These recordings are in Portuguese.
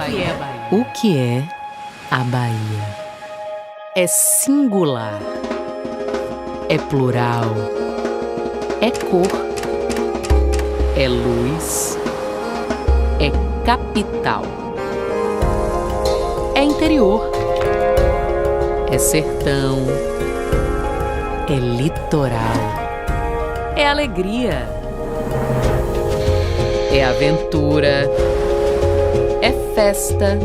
Bahia? O que é a Bahia? É singular, é plural, é cor, é luz, é capital, é interior, é sertão, é litoral, é alegria, é aventura, é festa,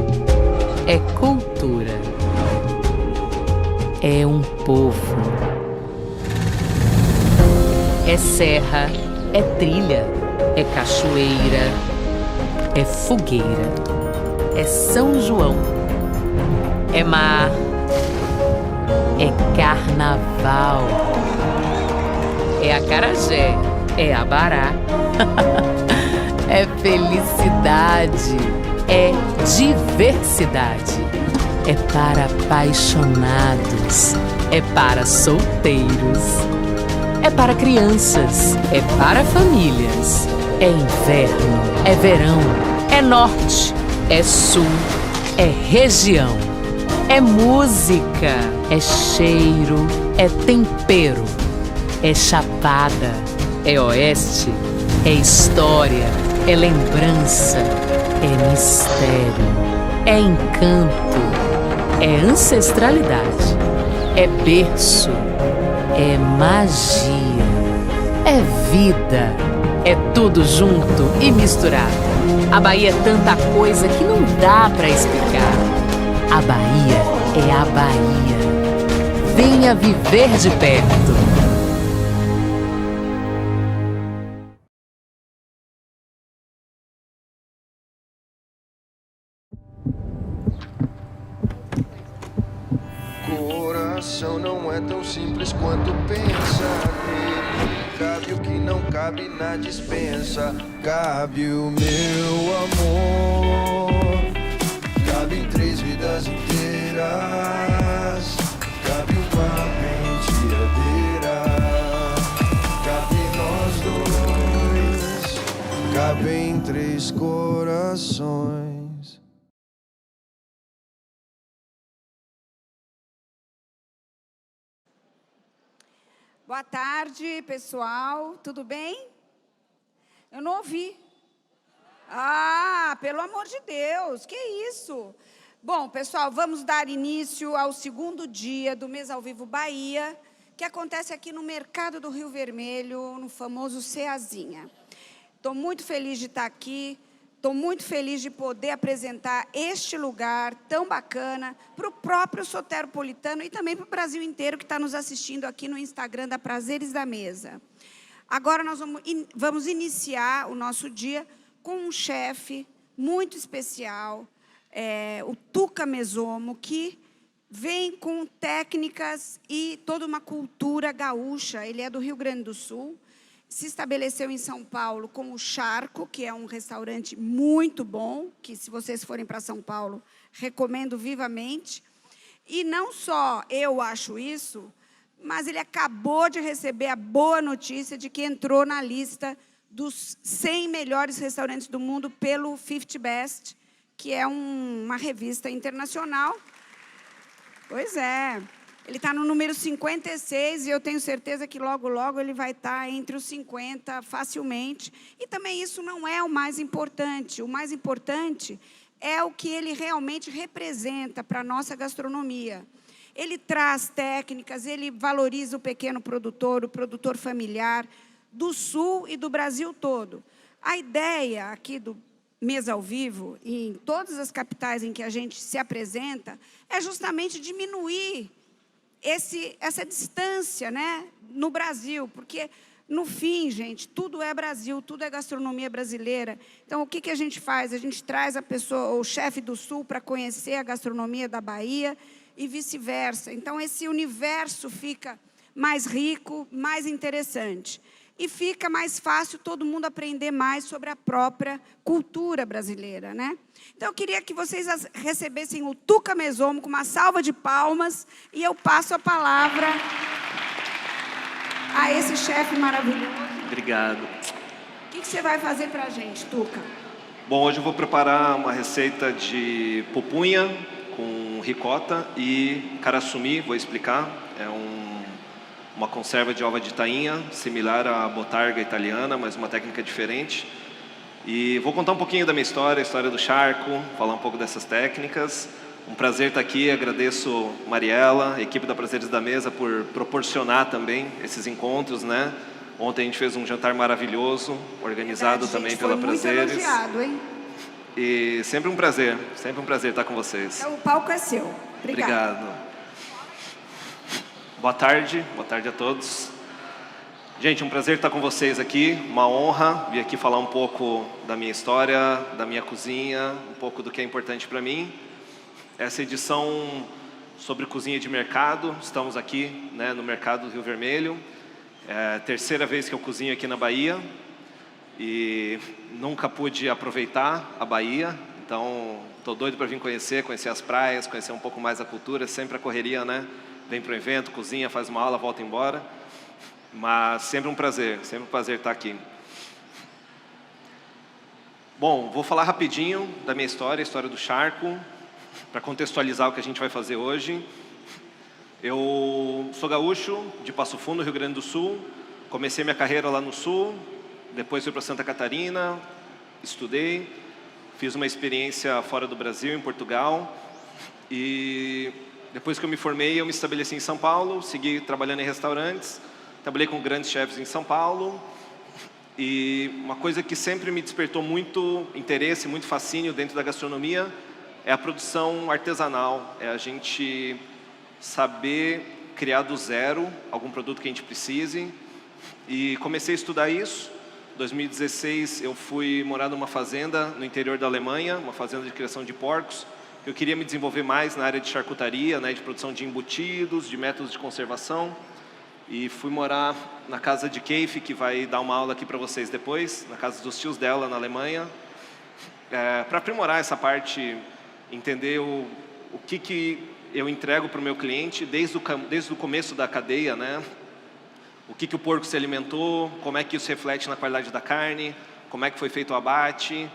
é cultura, é um povo, é serra, é trilha, é cachoeira, é fogueira, é São João, é mar, é carnaval, é acarajé, é abará, é felicidade, é diversidade, é para apaixonados, é para solteiros, é para crianças, é para famílias, é inverno, é verão, é norte, é sul, é região, é música, é cheiro, é tempero, é chapada, é oeste, é história, é lembrança, é mistério, é encanto, é ancestralidade, é berço, é magia, é vida, é tudo junto e misturado. A Bahia é tanta coisa que não dá pra explicar. A Bahia é a Bahia. Venha viver de perto. Coração não é tão simples quanto pensa. Nele cabe o que não cabe na dispensa. Cabe o meu amor, cabe em 3 vidas inteiras. Cabe uma penteadeira, cabe nós dois, cabe em 3 corações. Boa tarde, pessoal. Tudo bem? Eu não ouvi. Ah, pelo amor de Deus, que isso? Bom, pessoal, vamos dar início ao 2º dia do Mês ao Vivo Bahia, que acontece aqui no Mercado do Rio Vermelho, no famoso Ceazinha. Estou muito feliz de estar aqui. Estou muito feliz de poder apresentar este lugar tão bacana para o próprio soteropolitano e também para o Brasil inteiro que está nos assistindo aqui no Instagram da Prazeres da Mesa. Agora nós vamos iniciar o nosso dia com um chefe muito especial, o Tuca Mesomo, que vem com técnicas e toda uma cultura gaúcha. Ele é do Rio Grande do Sul. Se estabeleceu em São Paulo com o Charco, que é um restaurante muito bom, que, se vocês forem para São Paulo, recomendo vivamente. E não só eu acho isso, mas ele acabou de receber a boa notícia de que entrou na lista dos 100 melhores restaurantes do mundo pelo 50 Best, que é uma revista internacional. Pois é. Ele está no número 56 e eu tenho certeza que logo, logo ele vai estar entre os 50 facilmente. E também isso não é o mais importante. O mais importante é o que ele realmente representa para a nossa gastronomia. Ele traz técnicas, ele valoriza o pequeno produtor, o produtor familiar, do Sul e do Brasil todo. A ideia aqui do Mesa ao Vivo, e em todas as capitais em que a gente se apresenta, é justamente diminuir essa distância, né, no Brasil, porque, no fim, gente, tudo é Brasil, tudo é gastronomia brasileira. Então, o que a gente faz? A gente traz a pessoa, o chefe do Sul, para conhecer a gastronomia da Bahia e vice-versa. Então, esse universo fica mais rico, mais interessante. E fica mais fácil todo mundo aprender mais sobre a própria cultura brasileira, né? Então, eu queria que vocês recebessem o Tuca Mesomo com uma salva de palmas e eu passo a palavra a esse chefe maravilhoso. Obrigado. O que você vai fazer para a gente, Tuca? Bom, hoje eu vou preparar uma receita de pupunha com ricota e caraçumi, vou explicar. É uma conserva de ova de tainha, similar à botarga italiana, mas uma técnica diferente. E vou contar um pouquinho da minha história, a história do charco, falar um pouco dessas técnicas. Um prazer estar aqui, agradeço Mariela, a equipe da Prazeres da Mesa, por proporcionar também esses encontros, né? Ontem a gente fez um jantar maravilhoso, organizado também pela Prazeres. Foi muito elogiado, hein? E sempre um prazer estar com vocês. Então, o palco é seu. Obrigado. Boa tarde a todos. Gente, um prazer estar com vocês aqui, uma honra vir aqui falar um pouco da minha história, da minha cozinha, um pouco do que é importante para mim. Essa edição sobre cozinha de mercado, estamos aqui, né, no Mercado do Rio Vermelho. É a terceira vez que eu cozinho aqui na Bahia e nunca pude aproveitar a Bahia, então estou doido para vir conhecer as praias, conhecer um pouco mais a cultura, sempre a correria, né? Vem para o evento, cozinha, faz uma aula, volta embora. Mas sempre um prazer estar aqui. Bom, vou falar rapidinho da minha história, a história do charco, para contextualizar o que a gente vai fazer hoje. Eu sou gaúcho, de Passo Fundo, Rio Grande do Sul. Comecei minha carreira lá no Sul, depois fui para Santa Catarina, estudei, fiz uma experiência fora do Brasil, em Portugal. E depois que eu me formei, eu me estabeleci em São Paulo, segui trabalhando em restaurantes, trabalhei com grandes chefes em São Paulo. E uma coisa que sempre me despertou muito interesse, muito fascínio dentro da gastronomia é a produção artesanal, é a gente saber criar do zero algum produto que a gente precise. E comecei a estudar isso. Em 2016 eu fui morar numa fazenda no interior da Alemanha, uma fazenda de criação de porcos. Eu queria me desenvolver mais na área de charcutaria, né, de produção de embutidos, de métodos de conservação. E fui morar na casa de Keif, que vai dar uma aula aqui para vocês depois, na casa dos tios dela na Alemanha, para aprimorar essa parte, entender o que eu entrego para o meu cliente desde o começo da cadeia, né? O que o porco se alimentou, como é que isso reflete na qualidade da carne, como é que foi feito o abate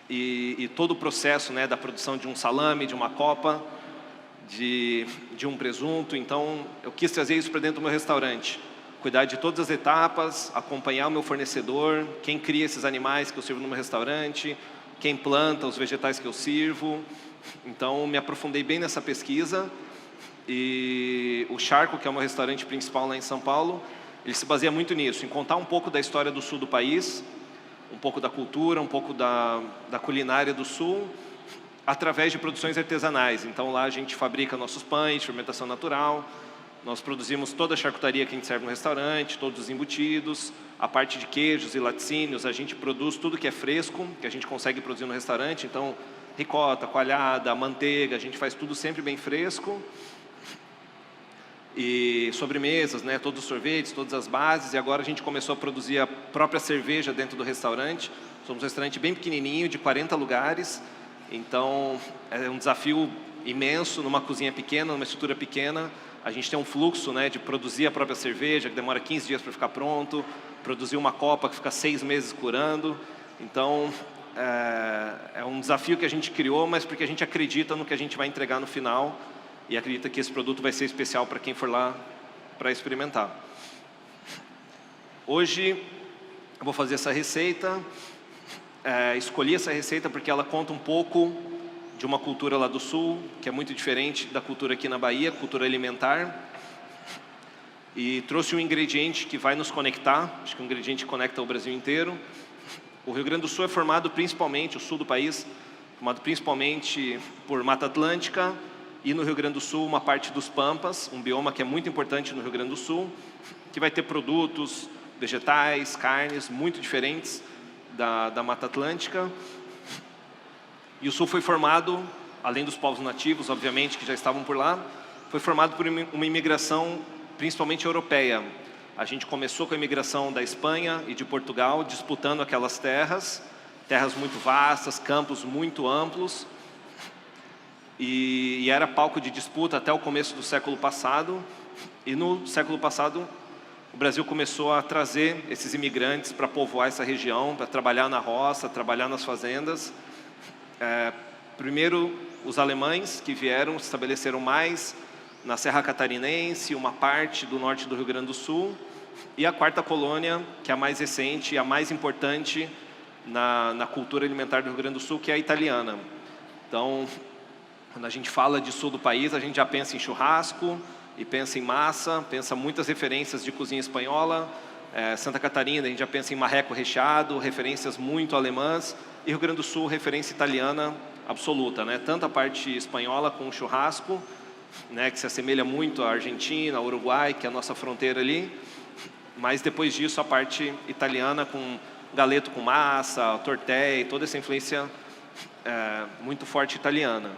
e todo o processo, né, da produção de um salame, de uma copa, de um presunto. Então, eu quis trazer isso para dentro do meu restaurante. Cuidar de todas as etapas, acompanhar o meu fornecedor, quem cria esses animais que eu sirvo no meu restaurante, quem planta os vegetais que eu sirvo. Então, me aprofundei bem nessa pesquisa. E o Charco, que é o meu restaurante principal lá em São Paulo, ele se baseia muito nisso, em contar um pouco da história do sul do país, um pouco da cultura, um pouco da culinária do sul, através de produções artesanais. Então lá a gente fabrica nossos pães de fermentação natural, nós produzimos toda a charcutaria que a gente serve no restaurante, todos os embutidos, a parte de queijos e laticínios, a gente produz tudo que é fresco, que a gente consegue produzir no restaurante. Então ricota, coalhada, manteiga, a gente faz tudo sempre bem fresco. E sobremesas, né, todos os sorvetes, todas as bases. E agora a gente começou a produzir a própria cerveja dentro do restaurante. Somos um restaurante bem pequenininho, de 40 lugares. Então, é um desafio imenso numa cozinha pequena, numa estrutura pequena. A gente tem um fluxo, né, de produzir a própria cerveja, que demora 15 dias para ficar pronto, produzir uma copa que fica 6 meses curando. Então, é um desafio que a gente criou, mas porque a gente acredita no que a gente vai entregar no final e acredita que esse produto vai ser especial para quem for lá para experimentar. Hoje, eu vou fazer essa receita. Escolhi essa receita porque ela conta um pouco de uma cultura lá do sul, que é muito diferente da cultura aqui na Bahia, cultura alimentar. E trouxe um ingrediente que vai nos conectar, acho que um ingrediente que conecta o Brasil inteiro. O Rio Grande do Sul é formado principalmente, o sul do país, formado principalmente por Mata Atlântica, e no Rio Grande do Sul uma parte dos Pampas, um bioma que é muito importante no Rio Grande do Sul, que vai ter produtos, vegetais, carnes muito diferentes da Mata Atlântica. E o Sul foi formado, além dos povos nativos, obviamente, que já estavam por lá, foi formado por uma imigração principalmente europeia. A gente começou com a imigração da Espanha e de Portugal, disputando aquelas terras muito vastas, campos muito amplos, e era palco de disputa até o começo do século passado. E no século passado o Brasil começou a trazer esses imigrantes para povoar essa região, para trabalhar na roça, trabalhar nas fazendas. Primeiro, os alemães que vieram, se estabeleceram mais na Serra Catarinense, uma parte do norte do Rio Grande do Sul, e a quarta colônia, que é a mais recente e a mais importante na cultura alimentar do Rio Grande do Sul, que é a italiana. Então, quando a gente fala de sul do país, a gente já pensa em churrasco, e pensa em massa, pensa muitas referências de cozinha espanhola. Santa Catarina, a gente já pensa em marreco recheado, referências muito alemãs, e Rio Grande do Sul, referência italiana absoluta, né? Tanto a parte espanhola com o churrasco, né, que se assemelha muito à Argentina, ao Uruguai, que é a nossa fronteira ali, mas depois disso a parte italiana com galeto com massa, tortelha e toda essa influência muito forte italiana.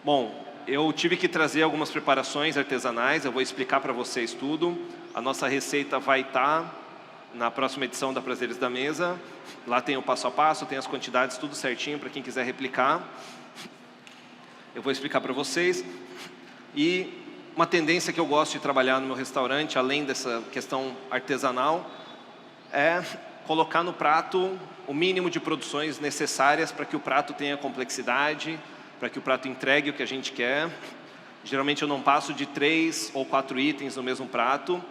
Bom, eu tive que trazer algumas preparações artesanais, eu vou explicar para vocês tudo. A nossa receita vai estar na próxima edição da Prazeres da Mesa. Lá tem o passo a passo, tem as quantidades, tudo certinho para quem quiser replicar. Eu vou explicar para vocês. E uma tendência que eu gosto de trabalhar no meu restaurante, além dessa questão artesanal, é colocar no prato o mínimo de produções necessárias para que o prato tenha complexidade, para que o prato entregue o que a gente quer. Geralmente eu não passo de 3 ou 4 itens no mesmo prato.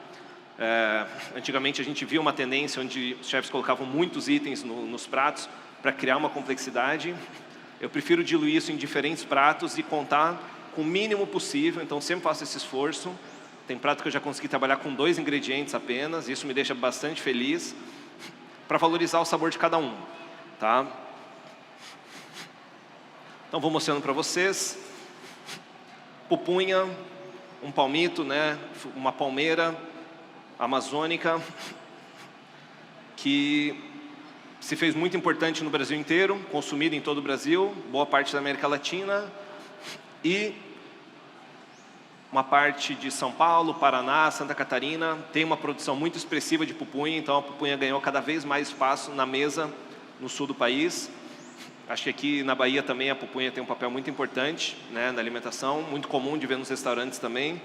Antigamente a gente via uma tendência onde os chefes colocavam muitos itens nos pratos para criar uma complexidade. Eu prefiro diluir isso em diferentes pratos e contar com o mínimo possível, então sempre faço esse esforço. Tem prato que eu já consegui trabalhar com 2 ingredientes apenas, isso me deixa bastante feliz, para valorizar o sabor de cada um, tá? Então vou mostrando para vocês. Pupunha, um palmito, né? Uma palmeira amazônica que se fez muito importante no Brasil inteiro, consumida em todo o Brasil, boa parte da América Latina e uma parte de São Paulo, Paraná, Santa Catarina. Tem uma produção muito expressiva de pupunha, então a pupunha ganhou cada vez mais espaço na mesa no sul do país. Acho que aqui na Bahia também a pupunha tem um papel muito importante, né, na alimentação, muito comum de ver nos restaurantes também.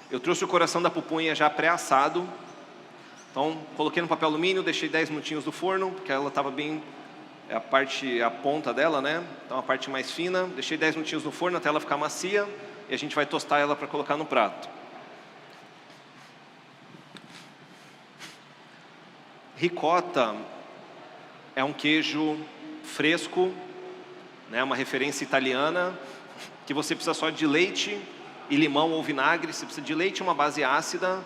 Eu trouxe o coração da pupunha já pré-assado. Então, coloquei no papel alumínio, deixei 10 minutinhos no forno, porque ela estava bem, a ponta dela, né? Então, a parte mais fina. Deixei 10 minutinhos no forno até ela ficar macia e a gente vai tostar ela para colocar no prato. Ricota é um queijo fresco, né, uma referência italiana, que você precisa só de leite e limão ou vinagre. Você precisa de leite, uma base ácida,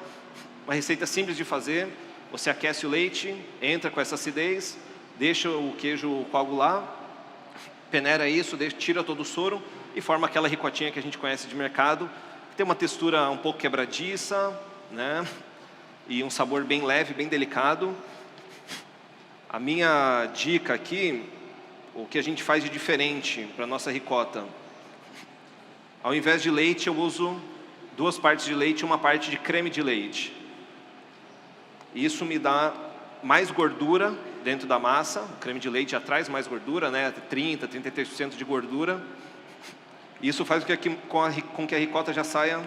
uma receita simples de fazer. Você aquece o leite, entra com essa acidez, deixa o queijo coagular, peneira isso, tira todo o soro e forma aquela ricotinha que a gente conhece de mercado. Tem uma textura um pouco quebradiça, né, e um sabor bem leve, bem delicado. A minha dica aqui, o que a gente faz de diferente para a nossa ricota, ao invés de leite eu uso 2 partes de leite e 1 parte de creme de leite. Isso me dá mais gordura dentro da massa. O creme de leite já traz mais gordura, né? 30%, 33% de gordura. Isso faz com que a ricota já saia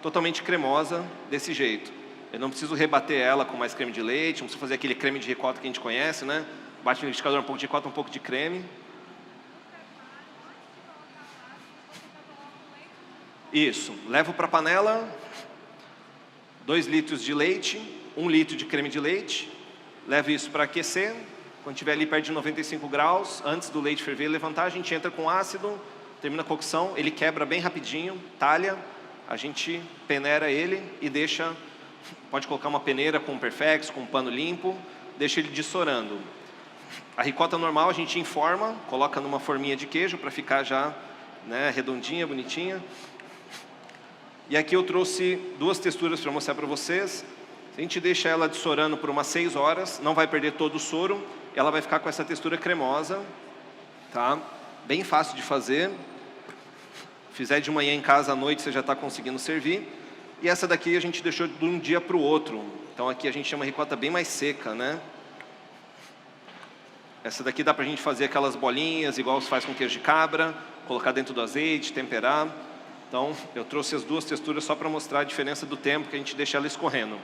totalmente cremosa desse jeito. Eu não preciso rebater ela com mais creme de leite, não preciso fazer aquele creme de ricota que a gente conhece, né? Bate no liquidificador um pouco de ricota, um pouco de creme. Isso. Levo para a panela 2 litros de leite, 1 litro de creme de leite. Levo isso para aquecer. Quando estiver ali perto de 95 graus, antes do leite ferver e levantar, a gente entra com ácido, termina a cocção, ele quebra bem rapidinho, talha, a gente peneira ele e deixa, pode colocar uma peneira com Perfex, com um pano limpo, deixa ele dessorando. A ricota normal a gente informa, coloca numa forminha de queijo para ficar já, né, redondinha, bonitinha. E aqui eu trouxe 2 texturas para mostrar para vocês. A gente deixa ela dessorando por umas 6 horas, não vai perder todo o soro, ela vai ficar com essa textura cremosa, tá? Bem fácil de fazer. Fizer de manhã em casa, à noite você já está conseguindo servir. E essa daqui a gente deixou de um dia para o outro. Então aqui a gente chama ricota bem mais seca, né? Essa daqui dá para a gente fazer aquelas bolinhas, igual se faz com queijo de cabra, colocar dentro do azeite, temperar. Então, eu trouxe as duas texturas só para mostrar a diferença do tempo que a gente deixa ela escorrendo.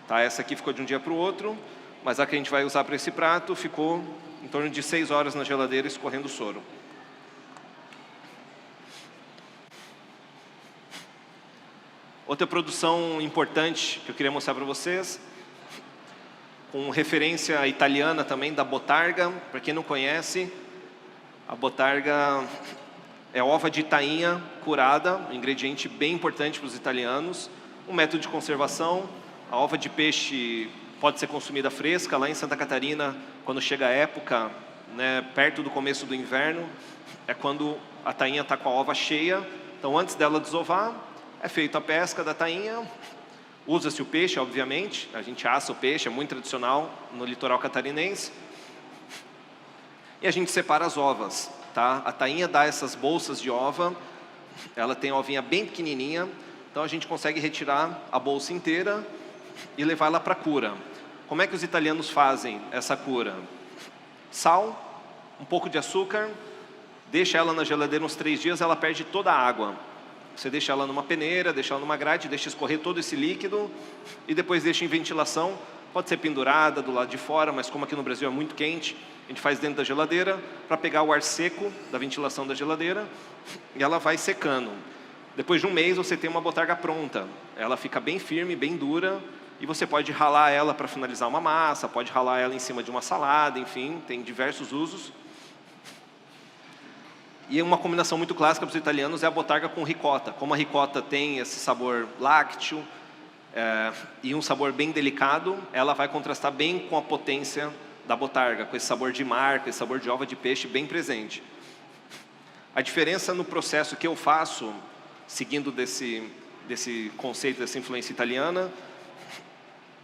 Tá? Essa aqui ficou de um dia para o outro, mas a que a gente vai usar para esse prato ficou em torno de 6 horas na geladeira escorrendo o soro. Outra produção importante que eu queria mostrar para vocês, com referência italiana também, da botarga. Para quem não conhece, a botarga é ova de tainha curada, um ingrediente bem importante para os italianos. Um método de conservação, a ova de peixe pode ser consumida fresca. Lá em Santa Catarina, quando chega a época, né, perto do começo do inverno, é quando a tainha está com a ova cheia. Então, antes dela desovar, é feita a pesca da tainha, usa-se o peixe, obviamente, a gente assa o peixe, é muito tradicional no litoral catarinense, e a gente separa as ovas, tá? A tainha dá essas bolsas de ova, ela tem a ovinha bem pequenininha, então a gente consegue retirar a bolsa inteira e levar ela para a cura. Como é que os italianos fazem essa cura? Sal, um pouco de açúcar, deixa ela na geladeira uns 3 dias, ela perde toda a água. Você deixa ela numa peneira, deixa ela numa grade, deixa escorrer todo esse líquido e depois deixa em ventilação. Pode ser pendurada do lado de fora, mas como aqui no Brasil é muito quente, a gente faz dentro da geladeira para pegar o ar seco da ventilação da geladeira e ela vai secando. Depois de um mês você tem uma botarga pronta. Ela fica bem firme, bem dura e você pode ralar ela para finalizar uma massa, pode ralar ela em cima de uma salada, enfim, tem diversos usos. E uma combinação muito clássica para os italianos é a botarga com ricota. Como a ricota tem esse sabor lácteo e um sabor bem delicado, ela vai contrastar bem com a potência da botarga, com esse sabor de mar, com esse sabor de ova de peixe bem presente. A diferença no processo que eu faço, seguindo desse conceito, dessa influência italiana,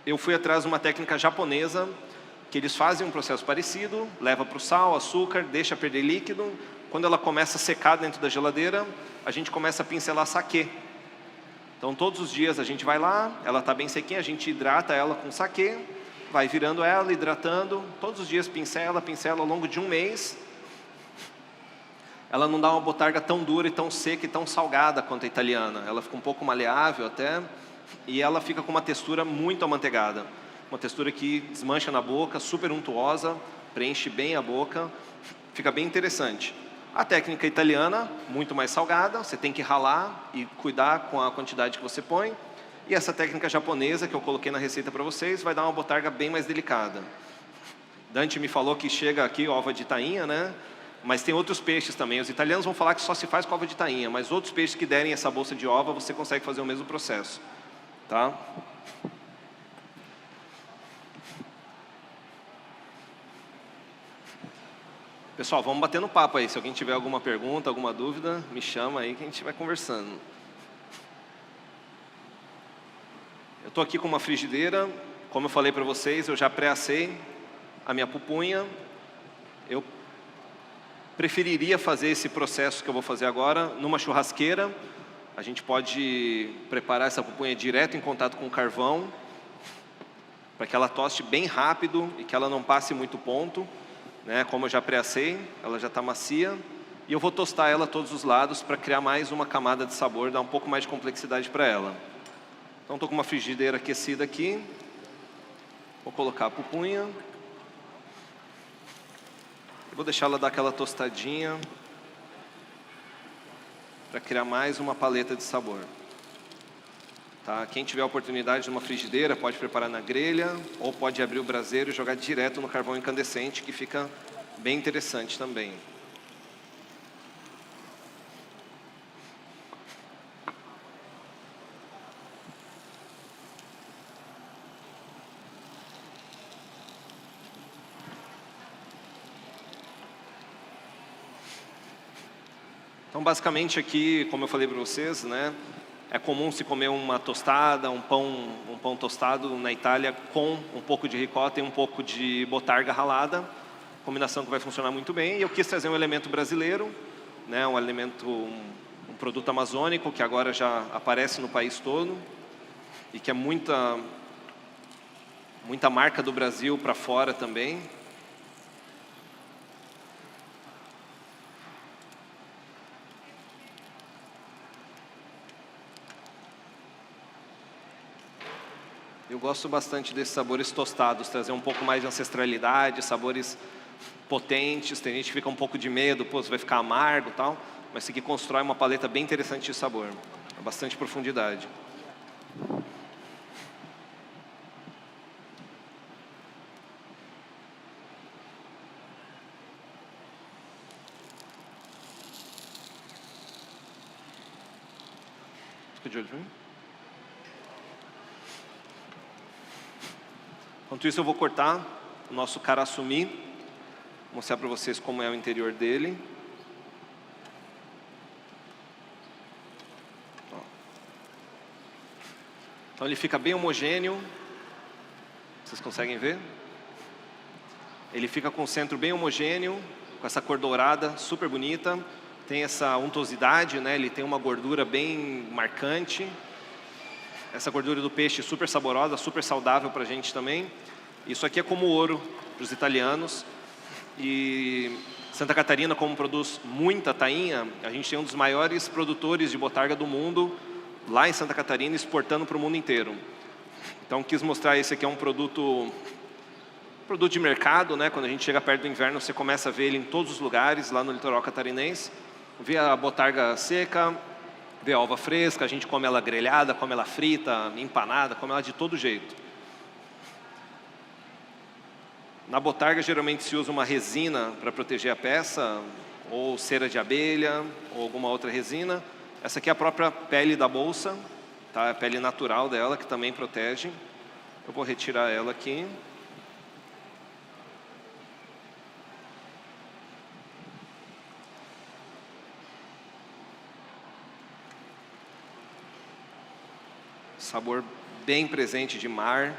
eu fui atrás de uma técnica japonesa, que eles fazem um processo parecido, leva para o sal, açúcar, deixa perder líquido. Quando ela começa a secar dentro da geladeira, a gente começa a pincelar saquê. Então, todos os dias a gente vai lá, ela está bem sequinha, a gente hidrata ela com saquê, vai virando ela, hidratando, todos os dias pincela ao longo de um mês. Ela não dá uma botarga tão dura e tão seca e tão salgada quanto a italiana. Ela fica um pouco maleável até, e ela fica com uma textura muito amanteigada. Uma textura que desmancha na boca, super untuosa, preenche bem a boca, fica bem interessante. A técnica italiana, muito mais salgada, você tem que ralar e cuidar com a quantidade que você põe. E essa técnica japonesa, que eu coloquei na receita para vocês, vai dar uma botarga bem mais delicada. Dante me falou que chega aqui ova de tainha, né? Mas tem outros peixes também. Os italianos vão falar que só se faz com ova de tainha, mas outros peixes que derem essa bolsa de ova, você consegue fazer o mesmo processo. Tá? Pessoal, vamos batendo papo aí. Se alguém tiver alguma pergunta, alguma dúvida, me chama aí que a gente vai conversando. Eu estou aqui com uma frigideira. Como eu falei para vocês, eu já pré-assei a minha pupunha. Eu preferiria fazer esse processo que eu vou fazer agora numa churrasqueira. A gente pode preparar essa pupunha direto em contato com o carvão, para que ela toste bem rápido e que ela não passe muito ponto. Né? Como eu já pré-assei, ela já está macia. E eu vou tostar ela a todos os lados para criar mais uma camada de sabor, dar um pouco mais de complexidade para ela. Então estou com uma frigideira aquecida aqui. Vou colocar a pupunha. Vou deixar ela dar aquela tostadinha para criar mais uma paleta de sabor. Tá? Quem tiver a oportunidade de uma frigideira pode preparar na grelha ou pode abrir o braseiro e jogar direto no carvão incandescente, que fica bem interessante também. Então, basicamente aqui, como eu falei para vocês, né, é comum se comer uma tostada, um pão tostado na Itália com um pouco de ricota e um pouco de botarga ralada, combinação que vai funcionar muito bem. E eu quis trazer um elemento brasileiro, né, um produto amazônico que agora já aparece no país todo e que é muita marca do Brasil para fora também. Eu gosto bastante desses sabores tostados, trazer um pouco mais de ancestralidade, sabores potentes. Tem gente que fica um pouco de medo, pô, você vai ficar amargo e tal, mas isso aqui constrói uma paleta bem interessante de sabor, bastante profundidade. Fica de olho pra mim. Enquanto isso, eu vou cortar o nosso caraçumi, mostrar para vocês como é o interior dele. Ó. Então ele fica bem homogêneo, vocês conseguem ver? Ele fica com o centro bem homogêneo, com essa cor dourada, super bonita. Tem essa untuosidade, né? Ele tem uma gordura bem marcante. Essa gordura do peixe super saborosa, super saudável para a gente também. Isso aqui é como ouro para os italianos. E Santa Catarina, como produz muita tainha, a gente tem um dos maiores produtores de botarga do mundo lá em Santa Catarina, exportando para o mundo inteiro. Então quis mostrar, esse aqui é um produto de mercado, né? Quando a gente chega perto do inverno, você começa a ver ele em todos os lugares, lá no litoral catarinense. Vê a botarga seca, vê a ova fresca, a gente come ela grelhada, come ela frita, empanada, come ela de todo jeito. Na botarga, geralmente se usa uma resina para proteger a peça, ou cera de abelha, ou alguma outra resina. Essa aqui é a própria pele da bolsa, tá? A pele natural dela, que também protege. Eu vou retirar ela aqui. Sabor bem presente de mar.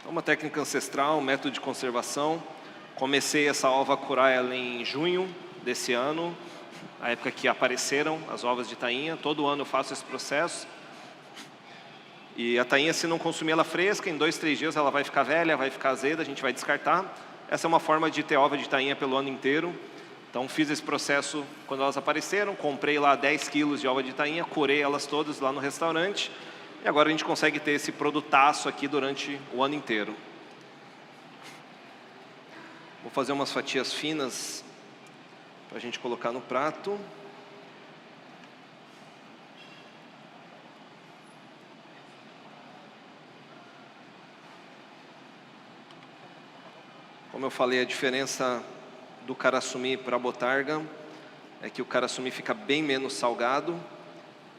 É uma técnica ancestral, um método de conservação. Comecei essa ova a curar ela em junho desse ano, a época que apareceram as ovas de tainha. Todo ano eu faço esse processo. E a tainha, se não consumir ela fresca, em 2, 3 dias ela vai ficar velha, vai ficar azeda, a gente vai descartar. Essa é uma forma de ter ova de tainha pelo ano inteiro. Então fiz esse processo quando elas apareceram, comprei lá 10 quilos de ova de tainha, curei elas todas lá no restaurante. E agora a gente consegue ter esse produtaço aqui durante o ano inteiro. Vou fazer umas fatias finas para a gente colocar no prato. Como eu falei, a diferença do caraçumi para a botarga é que o caraçumi fica bem menos salgado.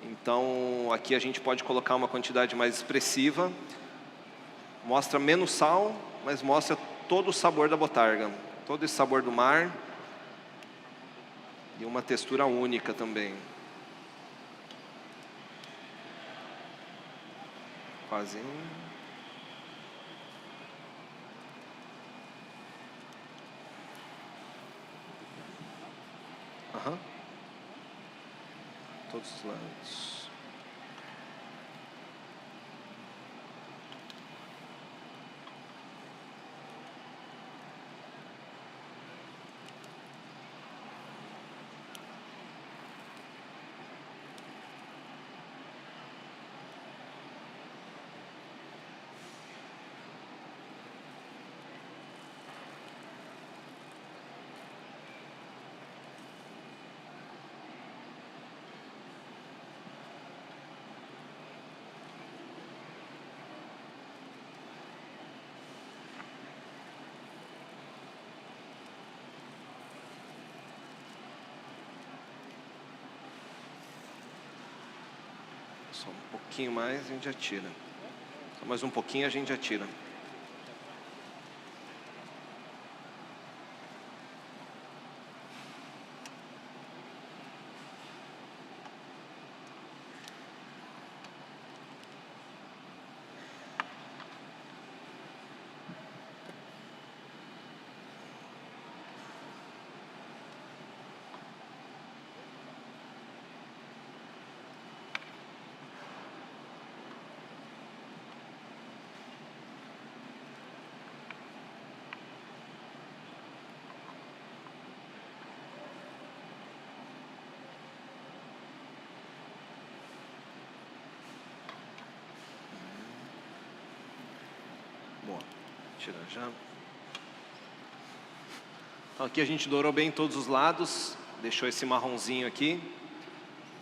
Então aqui a gente pode colocar uma quantidade mais expressiva. Mostra menos sal, mas mostra todo o sabor da botarga, todo esse sabor do mar e uma textura única também. Quase. Aham. Todos os lados. Só um pouquinho mais a gente já tira. Só mais um pouquinho a gente já tira. tirar já. Então aqui a gente dourou bem todos os lados, deixou esse marronzinho aqui.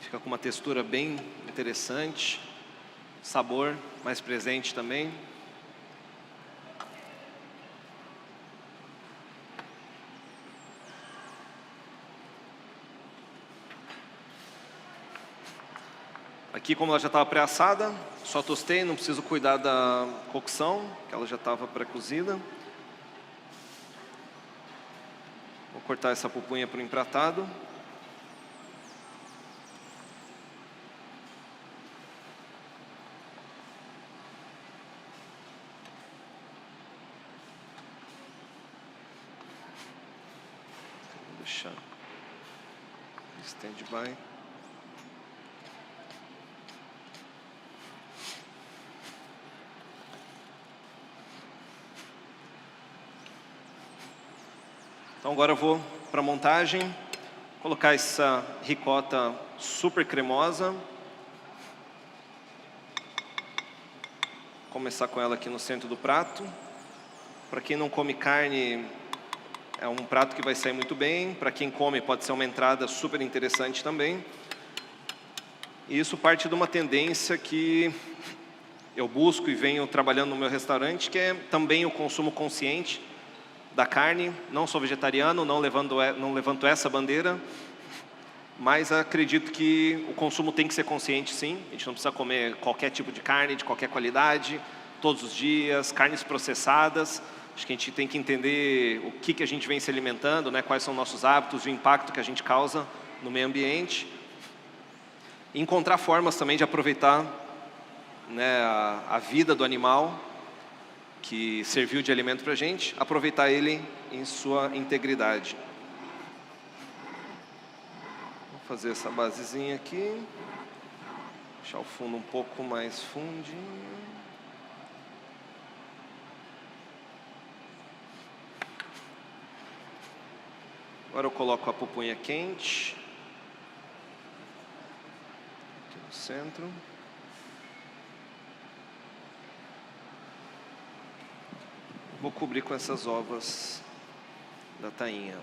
Fica com uma textura bem interessante, sabor mais presente também. Aqui, como ela já estava pré-assada, só tostei, não preciso cuidar da cocção, que ela já estava pré-cozida. Vou cortar essa pupunha para o empratado. Vou deixar stand-by. Então agora eu vou para a montagem, colocar essa ricota super cremosa. Começar com ela aqui no centro do prato. Para quem não come carne, é um prato que vai sair muito bem. Para quem come, pode ser uma entrada super interessante também. E isso parte de uma tendência que eu busco e venho trabalhando no meu restaurante, que é também o consumo consciente da carne. Não sou vegetariano, não levanto essa bandeira, mas acredito que o consumo tem que ser consciente, sim. A gente não precisa comer qualquer tipo de carne, de qualquer qualidade, todos os dias, carnes processadas. Acho que a gente tem que entender o que a gente vem se alimentando, né? Quais são nossos hábitos, o impacto que a gente causa no meio ambiente. E encontrar formas também de aproveitar, né, a vida do animal que serviu de alimento para a gente, aproveitar ele em sua integridade. Vou fazer essa basezinha aqui, deixar o fundo um pouco mais fundinho. Agora eu coloco a pupunha quente aqui no centro. Vou cobrir com essas ovas da tainha.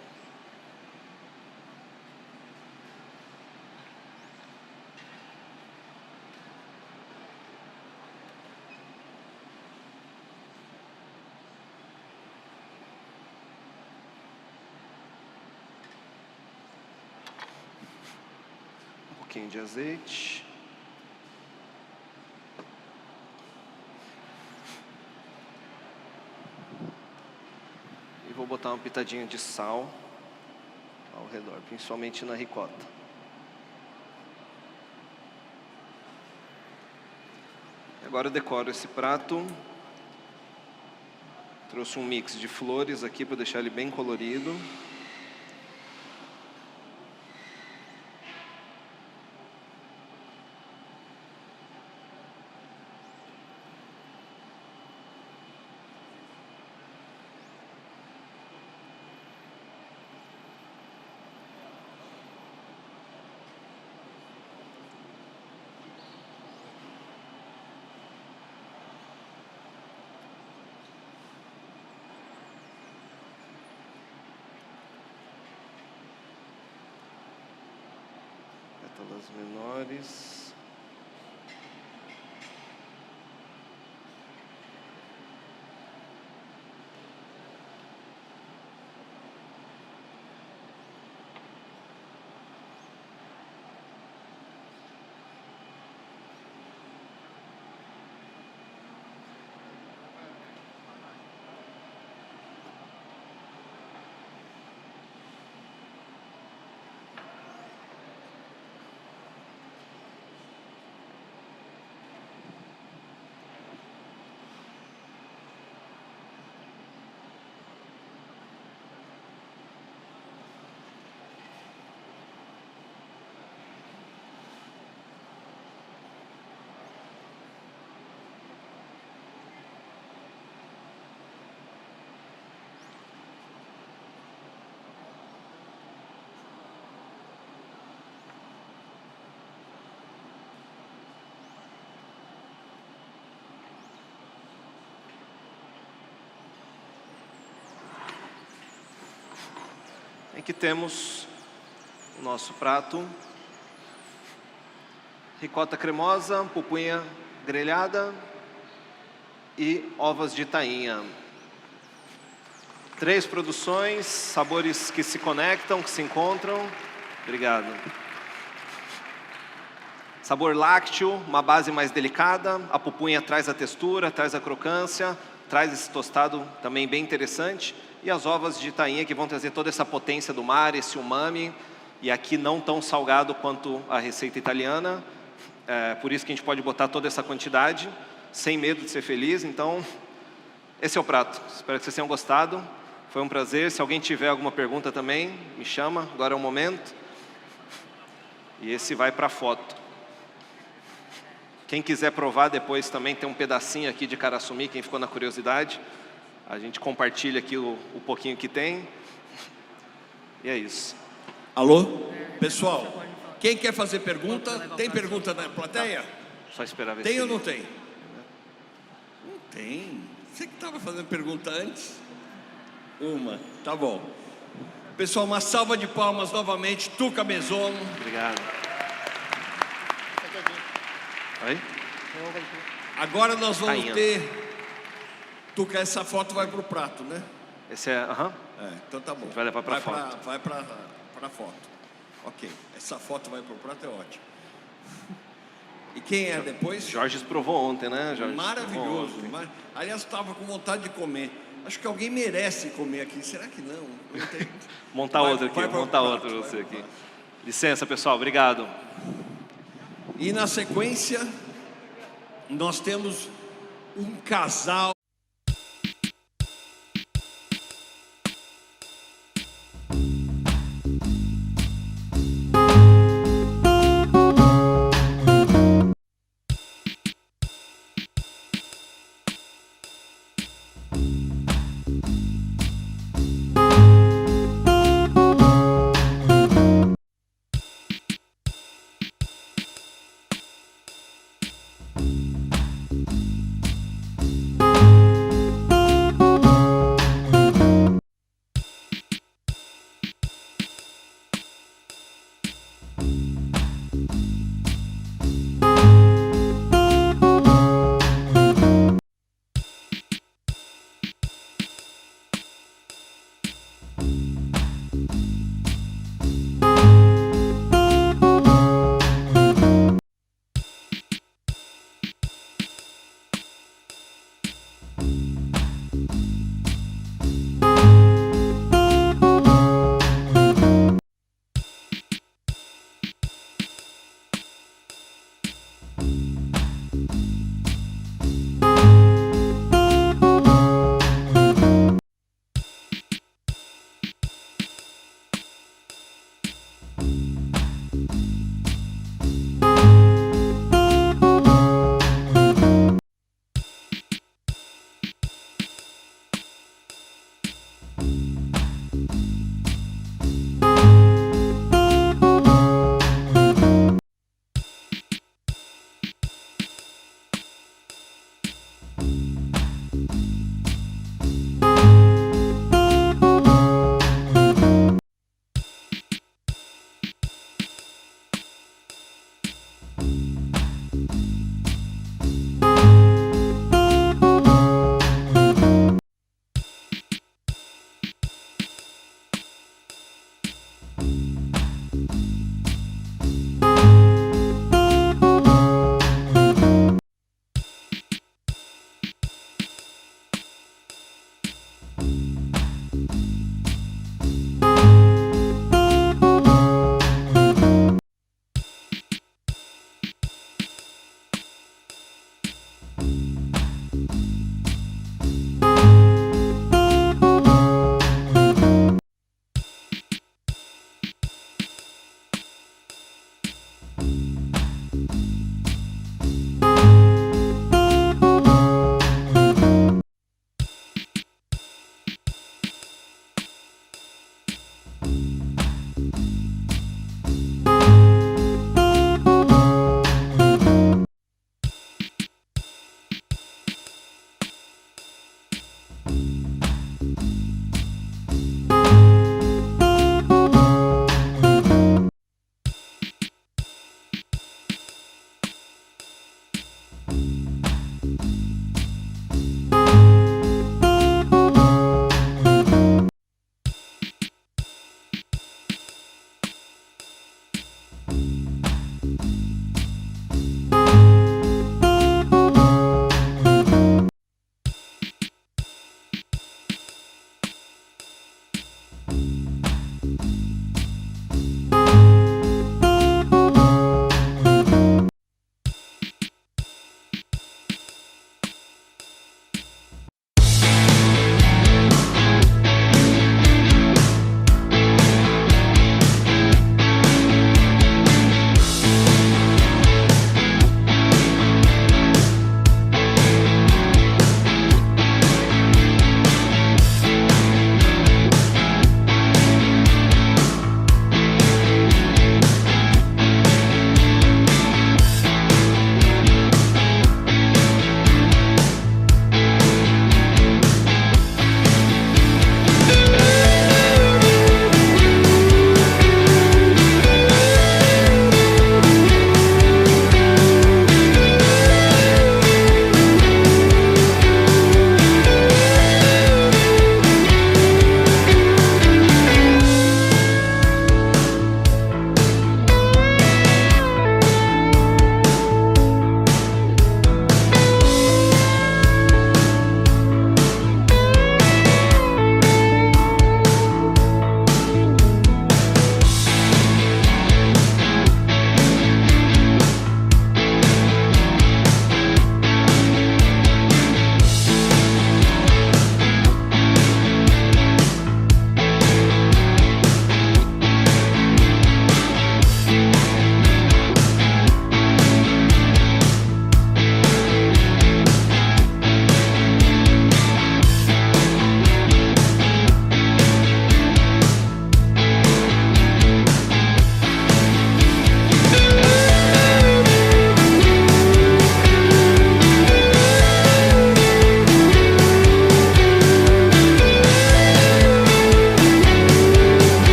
Um pouquinho de azeite. Vou botar uma pitadinha de sal ao redor, principalmente na ricota. Agora eu decoro esse prato. Trouxe um mix de flores aqui para deixar ele bem colorido. Pétalas menores. Aqui temos o nosso prato. Ricota cremosa, pupunha grelhada e ovas de tainha. 3 produções, sabores que se conectam, que se encontram. Obrigado. Sabor lácteo, uma base mais delicada. A pupunha traz a textura, traz a crocância, traz esse tostado também bem interessante. E as ovas de tainha que vão trazer toda essa potência do mar, esse umami. E aqui não tão salgado quanto a receita italiana. Por isso que a gente pode botar toda essa quantidade, sem medo de ser feliz. Então, esse é o prato. Espero que vocês tenham gostado. Foi um prazer. Se alguém tiver alguma pergunta também, me chama. Agora é o momento. E esse vai para a foto. Quem quiser provar depois também tem um pedacinho aqui de caraçumi, quem ficou na curiosidade. A gente compartilha aqui o pouquinho que tem. E é isso. Alô? Pessoal, quem quer fazer pergunta? Tem pergunta na plateia? Só esperar ver Tem se... ou não tem? Não tem. Você que estava fazendo pergunta antes? Uma, tá bom. Pessoal, uma salva de palmas novamente, Tuca Mesono. Obrigado. Oi? Agora nós vamos Tainha. ter... Tuca, essa foto vai para o prato, né? Esse é... Então tá bom. Vai levar pra foto. Vai para a foto. Ok, essa foto vai para o prato, é ótimo. E quem é depois? Jorge provou ontem, né, Jorge? Maravilhoso. Aliás, estava com vontade de comer. Acho que alguém merece comer aqui. Será que não? Não tem... Montar outro aqui, montar outro pra você aqui. Licença, pessoal. Obrigado. E na sequência, nós temos um casal.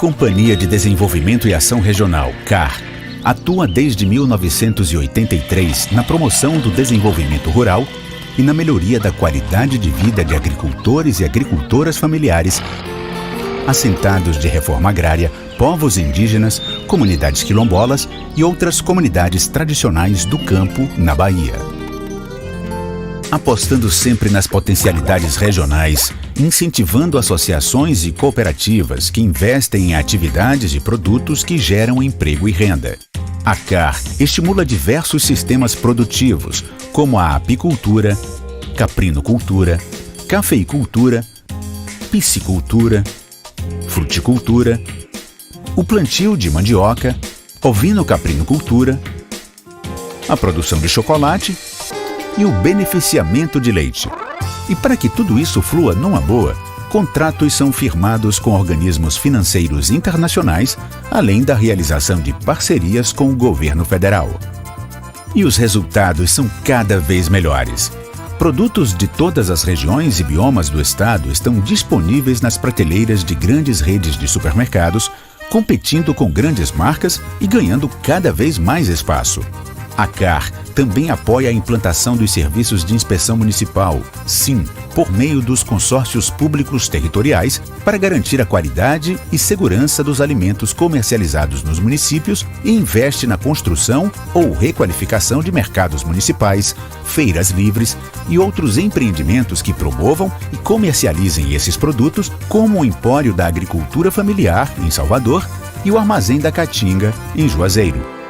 Companhia de Desenvolvimento e Ação Regional, CAR, atua desde 1983 na promoção do desenvolvimento rural e na melhoria da qualidade de vida de agricultores e agricultoras familiares, assentados de reforma agrária, povos indígenas, comunidades quilombolas e outras comunidades tradicionais do campo na Bahia. Apostando sempre nas potencialidades regionais, incentivando associações e cooperativas que investem em atividades e produtos que geram emprego e renda. A CAR estimula diversos sistemas produtivos, como a apicultura, caprinocultura, cafeicultura, piscicultura, fruticultura, o plantio de mandioca, ovino-caprinocultura, a produção de chocolate e o beneficiamento de leite. E para que tudo isso flua numa boa, contratos são firmados com organismos financeiros internacionais, além da realização de parcerias com o governo federal. E os resultados são cada vez melhores. Produtos de todas as regiões e biomas do estado estão disponíveis nas prateleiras de grandes redes de supermercados, competindo com grandes marcas e ganhando cada vez mais espaço. A CAR também apoia a implantação dos serviços de inspeção municipal, SIM, por meio dos consórcios públicos territoriais, para garantir a qualidade e segurança dos alimentos comercializados nos municípios e investe na construção ou requalificação de mercados municipais, feiras livres e outros empreendimentos que promovam e comercializem esses produtos, como o Empório da Agricultura Familiar, em Salvador, e o Armazém da Caatinga, em Juazeiro.